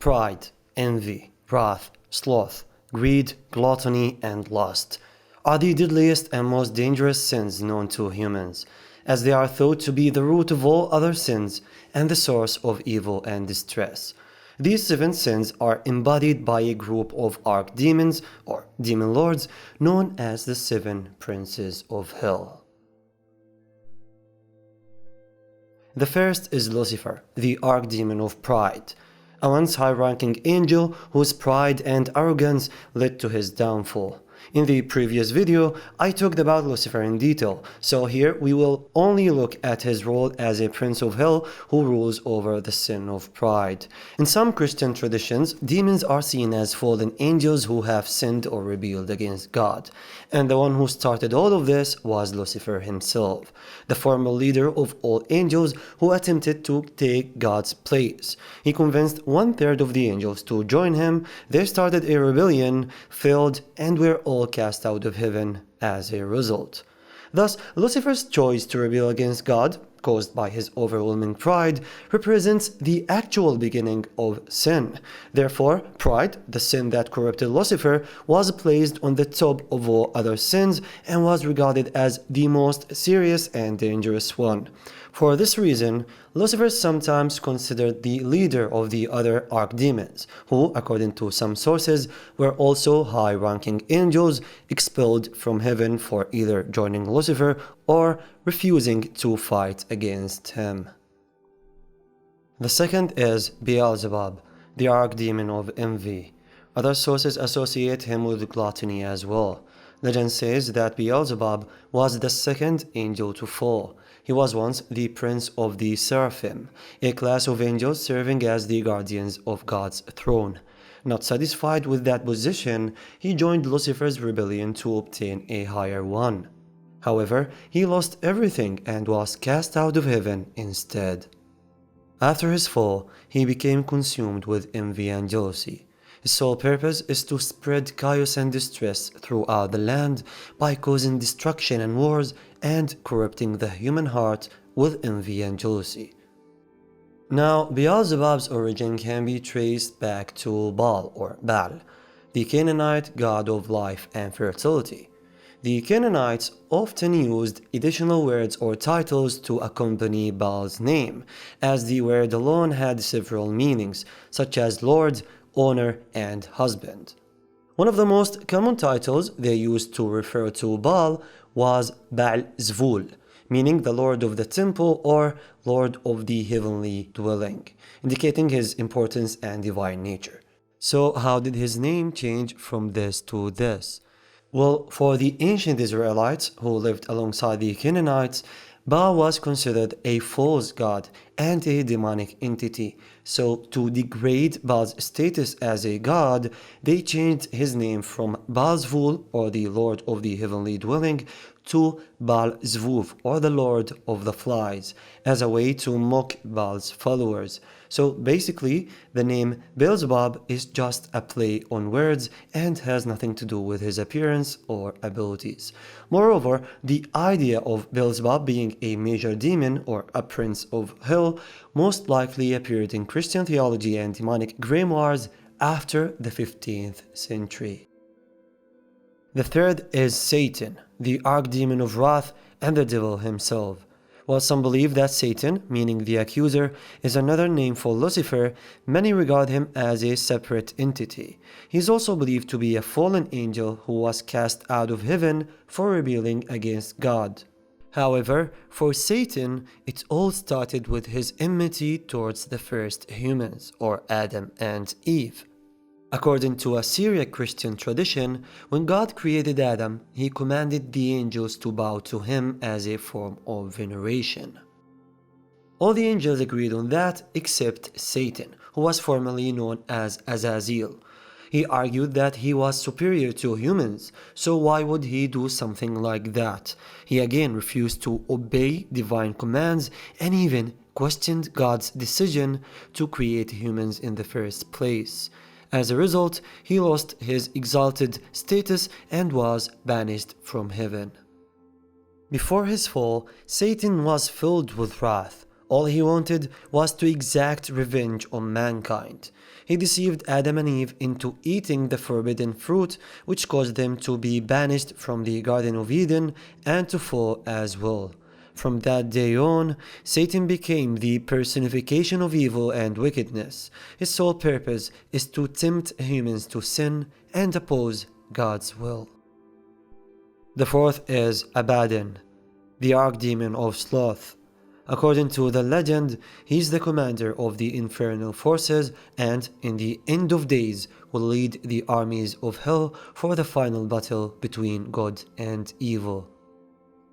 Pride, envy, wrath, sloth, greed, gluttony, and lust are the deadliest and most dangerous sins known to humans, as they are thought to be the root of all other sins and the source of evil and distress. These 7 sins are embodied by a group of archdemons or demon lords known as the 7 princes of hell. The first is Lucifer, the archdemon of pride, a once high-ranking angel whose pride and arrogance led to his downfall. In the previous video, I talked about Lucifer in detail, so here we will only look at his role as a prince of hell who rules over the sin of pride. In some Christian traditions, demons are seen as fallen angels who have sinned or rebelled against God, and the one who started all of this was Lucifer himself, the former leader of all angels who attempted to take God's place. He convinced 1/3 of the angels to join him, they started a rebellion, failed, and were all cast out of heaven as a result. Thus, Lucifer's choice to rebel against God, caused by his overwhelming pride, represents the actual beginning of sin. Therefore, pride, the sin that corrupted Lucifer, was placed on the top of all other sins and was regarded as the most serious and dangerous one. For this reason, Lucifer is sometimes considered the leader of the other archdemons, who, according to some sources, were also high-ranking angels expelled from heaven for either joining Lucifer or refusing to fight against him. The second is Beelzebub, the archdemon of envy. Other sources associate him with gluttony as well. Legend says that Beelzebub was the second angel to fall. He was once the prince of the seraphim, a class of angels serving as the guardians of God's throne. Not satisfied with that position, he joined Lucifer's rebellion to obtain a higher one. However, he lost everything and was cast out of heaven instead. After his fall, he became consumed with envy and jealousy. His sole purpose is to spread chaos and distress throughout the land by causing destruction and wars and corrupting the human heart with envy and jealousy. Now, Beelzebub's origin can be traced back to Baal or Baal, the Canaanite god of life and fertility. The Canaanites often used additional words or titles to accompany Baal's name, as the word alone had several meanings, such as Lord, owner, and husband. One of the most common titles they used to refer to Baal was Baal-Zvul, meaning the Lord of the Temple or Lord of the Heavenly Dwelling, indicating his importance and divine nature. So how did his name change from this to this? Well, for the ancient Israelites who lived alongside the Canaanites, Baal was considered a false god and a demonic entity, so to degrade Baal's status as a god, they changed his name from Baal-Zvul, or the Lord of the Heavenly Dwelling, to Baal-Zvuv, or the Lord of the Flies, as a way to mock Baal's followers. So basically, the name Beelzebub is just a play on words and has nothing to do with his appearance or abilities. Moreover, the idea of Beelzebub being a major demon or a prince of hell most likely appeared in Christian theology and demonic grimoires after the 15th century. The third is Satan, the archdemon of wrath and the devil himself. While some believe that Satan, meaning the accuser, is another name for Lucifer, many regard him as a separate entity. He is also believed to be a fallen angel who was cast out of heaven for rebelling against God. However, for Satan, it all started with his enmity towards the first humans, or Adam and Eve. According to a Syriac Christian tradition, when God created Adam, he commanded the angels to bow to him as a form of veneration. All the angels agreed on that except Satan, who was formerly known as Azazel. He argued that he was superior to humans, so why would he do something like that? He again refused to obey divine commands and even questioned God's decision to create humans in the first place. As a result, he lost his exalted status and was banished from heaven. Before his fall, Satan was filled with wrath. All he wanted was to exact revenge on mankind. He deceived Adam and Eve into eating the forbidden fruit, which caused them to be banished from the Garden of Eden and to fall as well. From that day on, Satan became the personification of evil and wickedness. His sole purpose is to tempt humans to sin and oppose God's will. The fourth is Abaddon, the archdemon of sloth. According to the legend, he is the commander of the infernal forces and, in the end of days, will lead the armies of hell for the final battle between good and evil.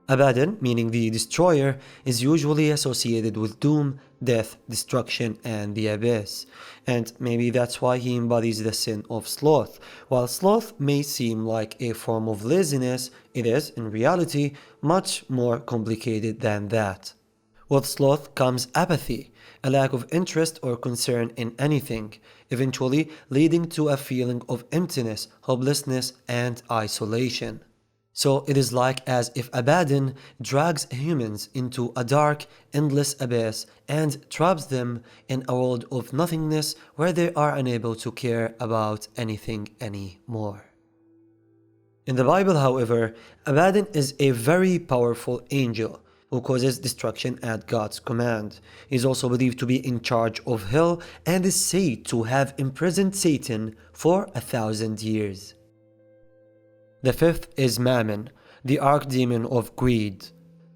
Abaddon, meaning the destroyer, is usually associated with doom, death, destruction, and the abyss. And maybe that's why he embodies the sin of sloth. While sloth may seem like a form of laziness, it is, in reality, much more complicated than that. With sloth comes apathy, a lack of interest or concern in anything, eventually leading to a feeling of emptiness, hopelessness, and isolation. So it is like as if Abaddon drags humans into a dark, endless abyss and traps them in a world of nothingness where they are unable to care about anything anymore. In the Bible, however, Abaddon is a very powerful angel who causes destruction at God's command. He is also believed to be in charge of hell and is said to have imprisoned Satan for 1,000 years. The fifth is Mammon, the archdemon of greed.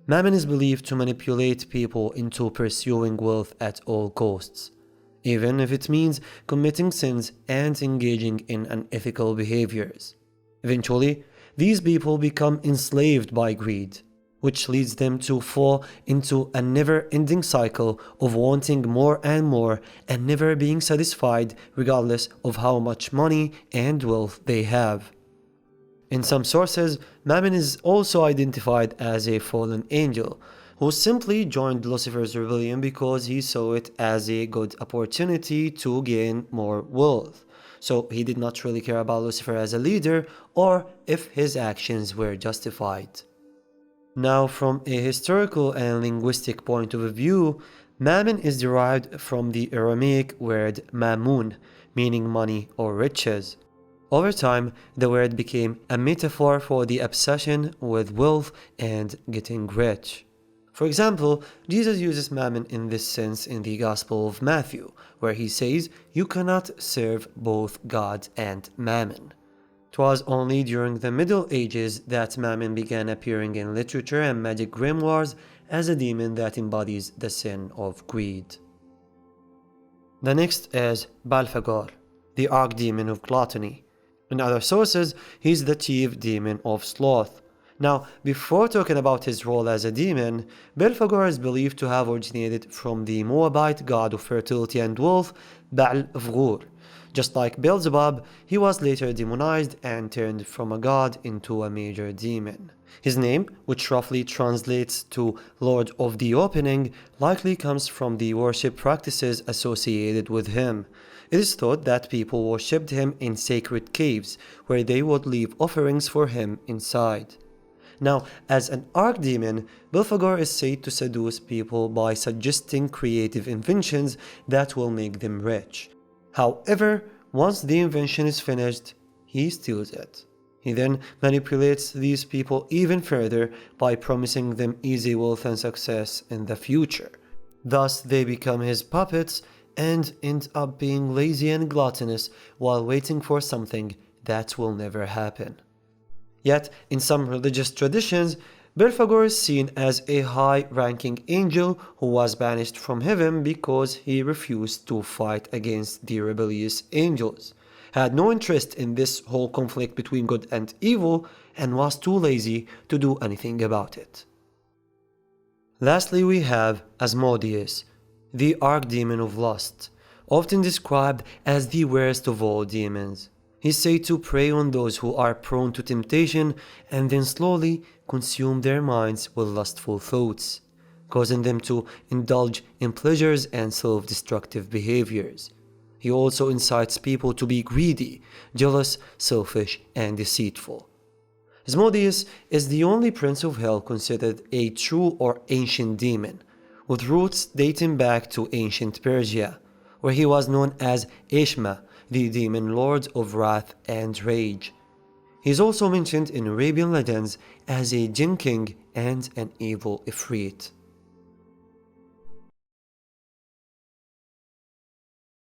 Mammon is believed to manipulate people into pursuing wealth at all costs, even if it means committing sins and engaging in unethical behaviors. Eventually, these people become enslaved by greed, which leads them to fall into a never-ending cycle of wanting more and more and never being satisfied regardless of how much money and wealth they have. In some sources, Mammon is also identified as a fallen angel, who simply joined Lucifer's rebellion because he saw it as a good opportunity to gain more wealth. So he did not really care about Lucifer as a leader or if his actions were justified. Now, from a historical and linguistic point of view, Mammon is derived from the Aramaic word Mamun, meaning money or riches. Over time, the word became a metaphor for the obsession with wealth and getting rich. For example, Jesus uses Mammon in this sense in the Gospel of Matthew, where he says, "You cannot serve both God and Mammon." It was only during the Middle Ages that Mammon began appearing in literature and magic grimoires as a demon that embodies the sin of greed. The next is Belphegor, the archdemon of gluttony. In other sources, he's the chief demon of sloth. Now, before talking about his role as a demon, Belphegor is believed to have originated from the Moabite god of fertility and wealth, Belphegor. Just like Beelzebub, he was later demonized and turned from a god into a major demon. His name, which roughly translates to Lord of the Opening, likely comes from the worship practices associated with him. It is thought that people worshipped him in sacred caves, where they would leave offerings for him inside. Now, as an archdemon, Belphegor is said to seduce people by suggesting creative inventions that will make them rich. However, once the invention is finished, he steals it. He then manipulates these people even further by promising them easy wealth and success in the future. Thus, they become his puppets and end up being lazy and gluttonous while waiting for something that will never happen. Yet, in some religious traditions, Belphegor is seen as a high-ranking angel who was banished from heaven because he refused to fight against the rebellious angels, had no interest in this whole conflict between good and evil, and was too lazy to do anything about it. Lastly, we have Asmodeus, the archdemon of lust, often described as the worst of all demons. He is said to prey on those who are prone to temptation and then slowly consume their minds with lustful thoughts, causing them to indulge in pleasures and self-destructive behaviors. He also incites people to be greedy, jealous, selfish, and deceitful. Asmodeus is the only prince of hell considered a true or ancient demon, with roots dating back to ancient Persia, where he was known as Ishma, the demon lord of wrath and rage. He is also mentioned in Arabian legends as a jinn king and an evil ifrit.